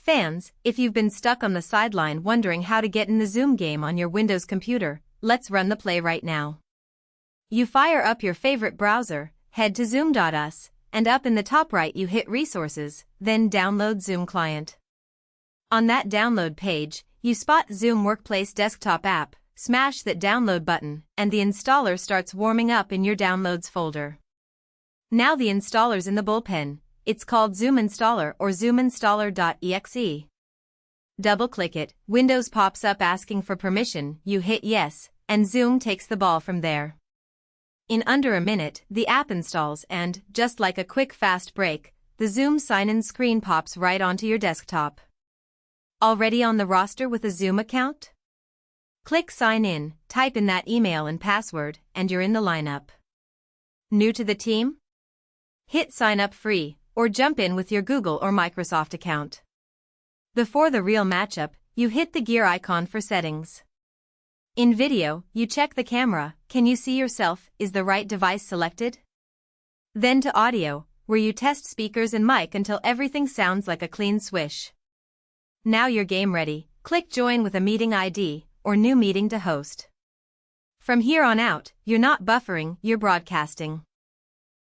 Fans, if you've been stuck on the sideline wondering how to get in the Zoom game on your Windows computer, let's run the play right now. You fire up your favorite browser, head to zoom.us, and up in the top right you hit Resources, then Download Zoom Client. On that download page, you spot Zoom Workplace Desktop app, smash that download button, and the installer starts warming up in your Downloads folder. Now the installer's in the bullpen. It's called Zoom Installer or zoominstaller.exe. Double-click it, Windows pops up asking for permission, you hit Yes, and Zoom takes the ball from there. In under a minute, the app installs and, just like a quick fast break, the Zoom sign-in screen pops right onto your desktop. Already on the roster with a Zoom account? Click Sign In, type in that email and password, and you're in the lineup. New to the team? Hit Sign Up Free, or jump in with your Google or Microsoft account. Before the real matchup, you hit the gear icon for settings. In video, you check the camera, can you see yourself, is the right device selected? Then to audio, where you test speakers and mic until everything sounds like a clean swish. Now you're game ready, click Join with a meeting ID, or New Meeting to host. From here on out, you're not buffering, you're broadcasting.